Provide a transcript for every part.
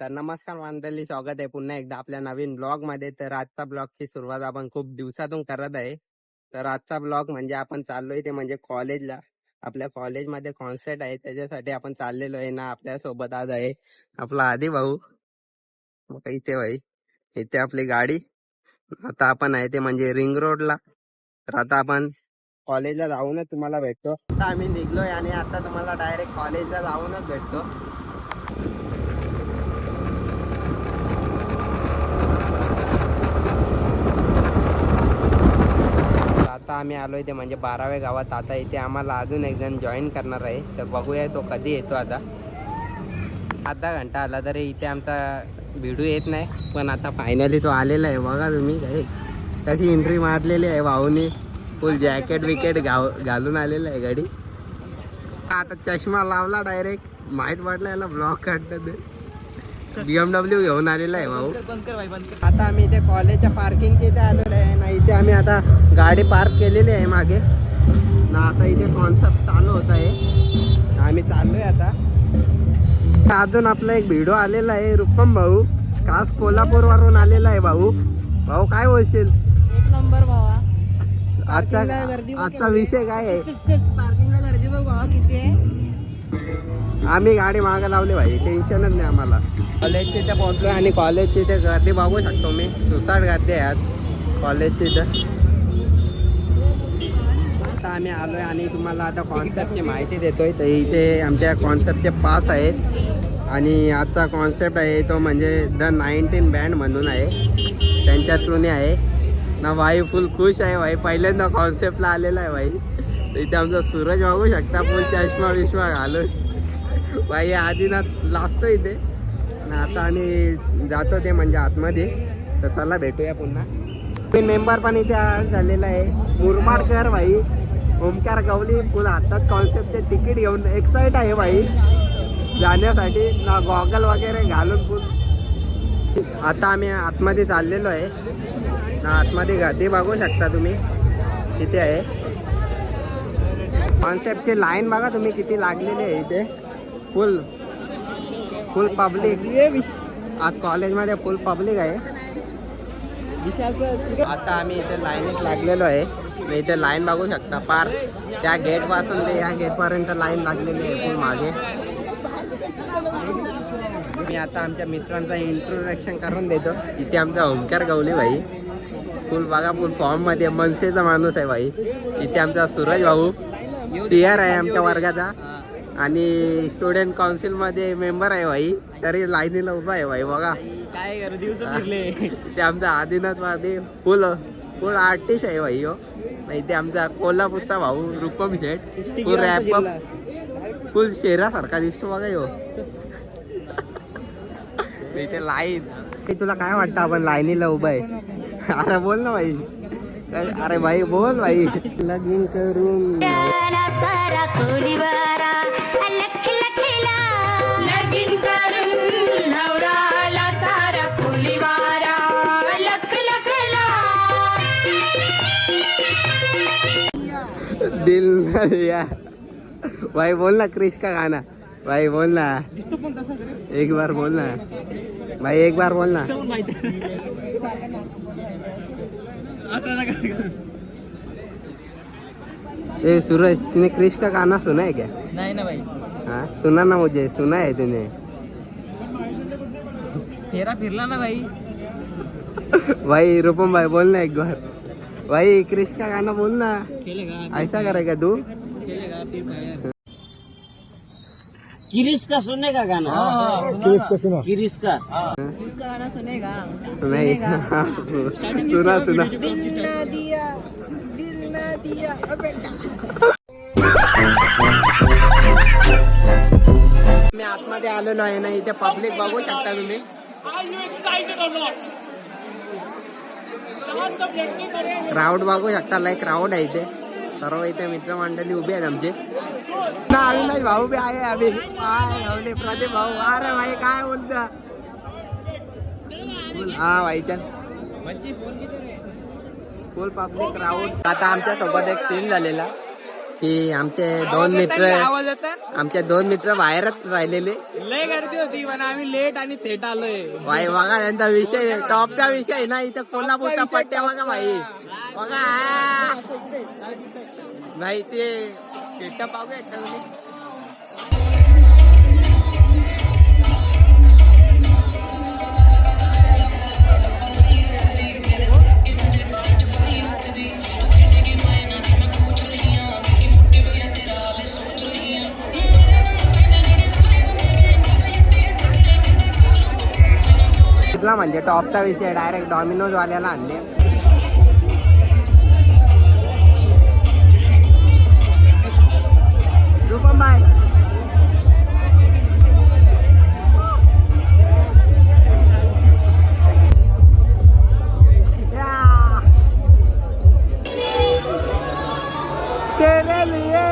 तर नमस्कार मंडळी, स्वागत आहे पुन्हा एकदा आपल्या नवीन ब्लॉग मध्ये. तर आजचा ब्लॉगची सुरुवात आपण खूप दिवसातून करत आहे. तर आजचा ब्लॉग म्हणजे आपण चाललोय ते म्हणजे कॉलेजला. आपल्या कॉलेजमध्ये कॉन्सर्ट आहे, त्याच्यासाठी आपण चाललेलो आहे ना. आपल्या सोबत आज आहे आपला आदी भाऊ. मग इथे भाई, इथे आपली गाडी. आता आपण आहे ते म्हणजे रिंग रोडला. तर आता आपण कॉलेजला जाऊनच तुम्हाला भेटतो. आता आम्ही निघलोय आणि आता तुम्हाला डायरेक्ट कॉलेजला जाऊनच भेटतो. आता आम्ही आलोय ते म्हणजे 12व्या गावात. आता इथे आम्हाला अजून एक जण जॉईन करणार आहे, तर बघूया तो कधी येतो. आता आधा घंटा आला तरी इथे आमचा व्हिडिओ येत नाही, पण आता फायनली तो आलेला आहे. बघा तुम्ही काय कशी एंट्री मारलेली आहे भाऊनी. फुल जॅकेट विकेट घालून आलेलं आहे गाडी. आता चष्मा लावला डायरेक्ट, माहीत पडला याला ब्लॉग काढतात. BMW घेऊन आलेला आहे भाऊ. आता आम्ही इथे कॉलेजच्या पार्किंगच्या इथे आलेलो आहे ना. इथे आम्ही आता गाडी पार्क केलेली आहे मागे ना. आता इथे कॉन्सेप्ट चालू होत आहे, आम्ही चाललोय आता. अजून आपला एक व्हिडिओ आलेला आहे, रुपम भाऊ खास कोल्हापूर वरून आलेला आहे. भाऊ भाऊ काय बोलशील? एक नंबर भावा. आजचा विषय काय आहे? पार्किंगला गर्दी बघ भावा किती आहे. आम्ही गाडी मागे लावली भाई, टेन्शनच नाही आम्हाला. कॉलेजच्या इथे पोहोचलो आणि कॉलेजच्या इथे गर्दी बघू शकतो मी. सुसाट गर्दी आहे आज कॉलेजच्या इथं. आता आम्ही आलोय आणि तुम्हाला आता कॉन्सेप्टची माहिती देतोय. तर इथे आमच्या कॉन्सेप्टचे पास आहेत आणि आजचा कॉन्सेप्ट आहे तो म्हणजे द 19 बँड म्हणून आहे, त्यांच्या थ्रूने आहे ना. भाई फुल खुश आहे भाई, पहिल्यांदा कॉन्सेप्टला आलेला आहे भाई. तर इथे आमचा सूरज बघू शकता, फुल चष्मा विश्मा घालून भाई आधी ना लाजतो इथे ना. आता आम्ही जातो ते म्हणजे आतमध्ये, तर चला भेटूया पुन्हा. मेंबर पण इथे झालेला आहे, मुरमाडकर भाई, ओमकार गवली. फुल हातात कॉन्सेप्टचे तिकीट घेऊन एक्साइट आहे भाई जाण्यासाठी ना. गॉगल वगैरे घालून फुल. आता आम्ही आतमध्ये चाललेलो आहे ना. आतमध्ये गर्दी बघू शकता तुम्ही, तिथे आहे कॉन्सेप्टची लाईन. बघा तुम्ही किती लागलेली आहे इथे. फुल फुल पब्लिक आज कॉलेजमध्ये, फुल पब्लिक आहे. आता आम्ही इथे लाईनीत लागलेलो आहे. इथे लाईन बघू शकता, पार त्या गेट पासून ते या गेट पर्यंत लाईन लागलेली आहे फुल मागे. मी आता आमच्या मित्रांचा इंट्रोडक्शन करून देतो. इथे आमचा ओमकार गवली भाई, फुल बघा फुल फॉर्म मध्ये, मनसेचा माणूस आहे भाई. इथे आमचा सूरज भाऊ CR आहे आमच्या वर्गाचा आणि स्टुडंट काउन्सिल मध्ये मेंबर आहे भाई, तरी लाईनीला उभा आहे भाई. बघा काय करू दिवस फिरले. ते आमचा आदिनाथ मध्ये फुल फुल आर्टिस्ट आहे भाई हो. इथे आमचा कोल्हापूरचा भाऊ रुपम शेठ, फुल रॅपअप, फुल शेरासारखा दिसतो बघा हो. इथे लाईन. तुला काय वाटतं आपण लाईनीला उभा आहे? अरे बोल ना भाई. अरे भाई बोल भाई. लगीन करून दिल ना दिया भाई. बोल ना क्रिश का गाना भाई, बोल ना. दिसतो पण तसा एक बार बोल ना भाई, एक बार बोल ना. ए सूरज, तूने क्रिश का गाना सुना है क्या? नाही ना भाई. हाँ सुना ना, मुझे सुना है तूने. फेरा फिरला ना भाई. भाई रूपम भाई बोल ना एक बार भाई, क्रिश का गाना बोल ना. खेलेगा ऐसा करेगा तू? खेलेगा फिर किरिश का सुनने का गाना. किरिश का सुना. किरिश का इसका गाना सुनेगा. नहीं सुना सुना. दिल ना दिया, दिल ना दिया बेटा. मी आतमध्ये आलेलो आहे ना. इथे पब्लिक बघू शकता तुम्ही. क्राऊड बघू शकता, लाईक क्राऊड आहे इथे. सर्व इथे मित्रमंडळी उभी आहेत आमचे ना. अविनाश भाऊ बी आहे अभि, काय प्रदीप भाऊ. अरे भाई काय बोलता. हा भाई चल. फुल पब्लिक क्राऊड. आता आमच्या सोबत एक सीन झालेला की आमचे दोन मित्र बाहेरच राहिलेले. लय गर्दी होती पण आम्ही लेट आणि थेट आलोय. भाई बघा त्यांचा विषय टॉपचा विषय ना इथं कोल्हापूरचा पट्ट्या बघा भाई बघा नाही ते सेटअप पाहूया. म्हणजे टॉपचा विषय डायरेक्ट डॉमिनोज वाल्याला आणले. रुपम बाय तेरे लिए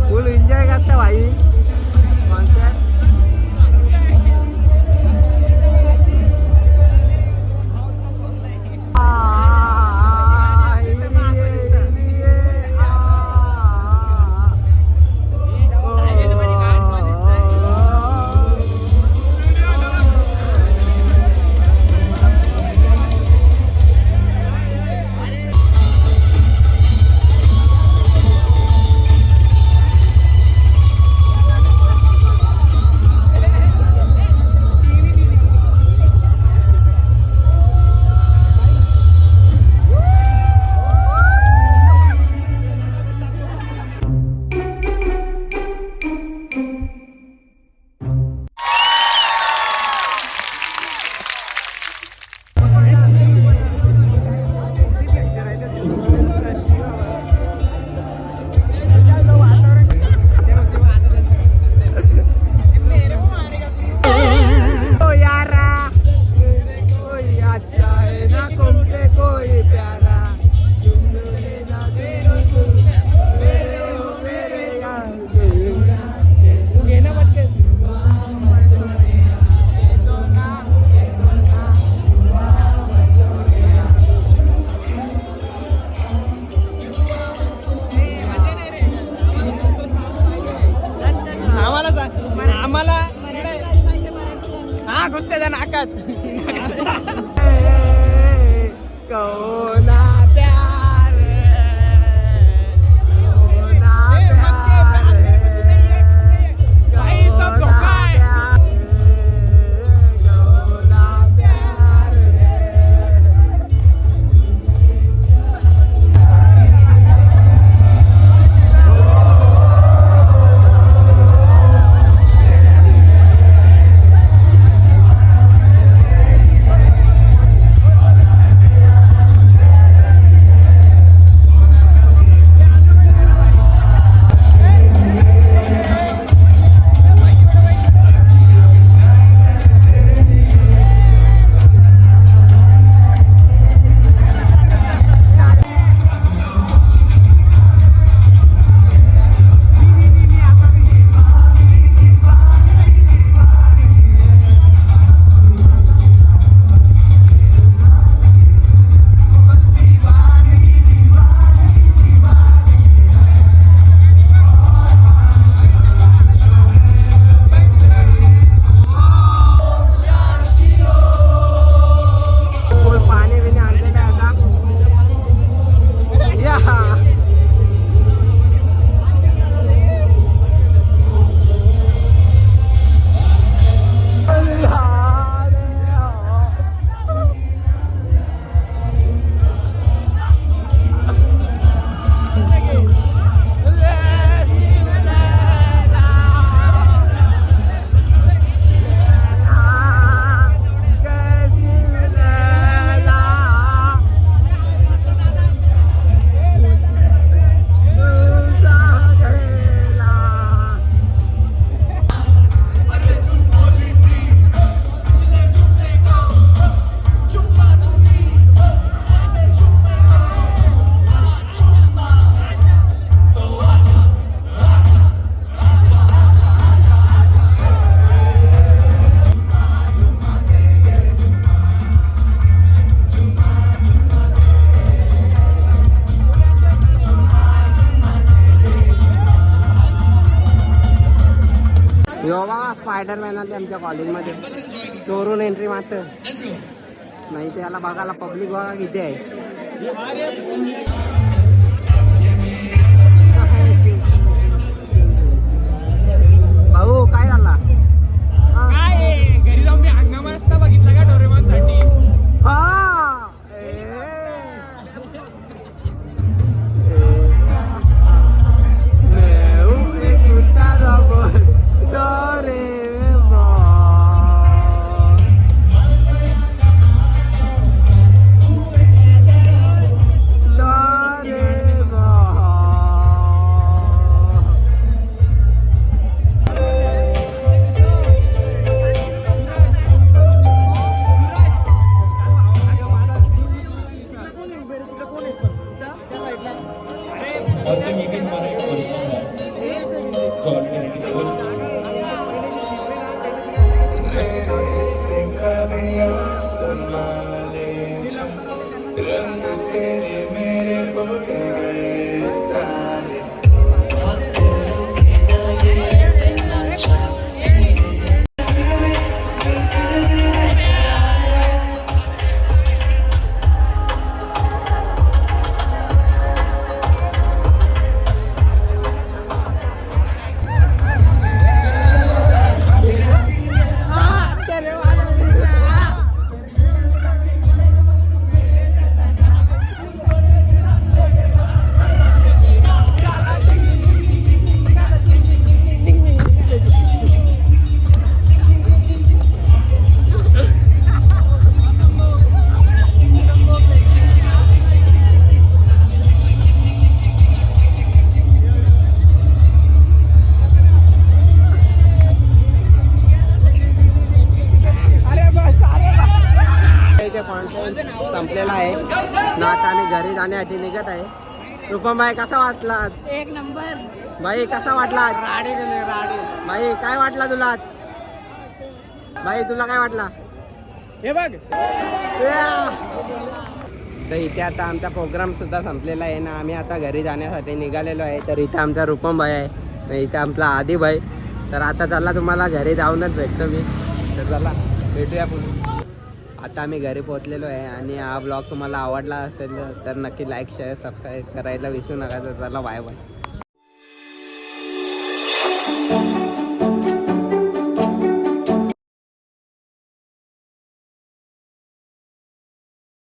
फुल एन्जॉय करता भाई कॉन्सर्ट. घुसते नाकात कोना प्यार भाई सब धोखा है. बघा स्पायडरमॅन आले आमच्या कॉलेजमध्ये चोरून एंट्री मारतं नाही ते याला बघायला पब्लिक बघा किती आहे. भाऊ काय झाला घरी जाऊन मी हंगामा असता बघितला का डोरेमॉन साठी. रंग तेरे मेरे उड़ गए सारे कॉन्फरन्स संपलेला आहे ना आता आम्ही घरी जाण्यासाठी निघत आहे. रूपम भाई कसा वाटला? एक नंबर. भाई कसा वाटला? राडे गेले राडे. भाई काय वाटला तुला? भाई तुला काय वाटला? हे बघ तर इथे आता आमचा प्रोग्राम सुद्धा संपलेला आहे ना आम्ही आता घरी जाण्यासाठी निघालेलो आहे. तर इथे आमचा रूपम भाई आहे तर इथे आपला आदी भाई. तर आता चला तुम्हाला घरी जाऊनच भेटतो मी. तर चला भेटूया पुढे. आता आम्ही घरी पोहोचलेलो आहे आणि हा ब्लॉग तुम्हाला आवडला असेल तर नक्की लाईक शेअर सबस्क्राईब करायला विसरू नका. तर चला बाय बाय.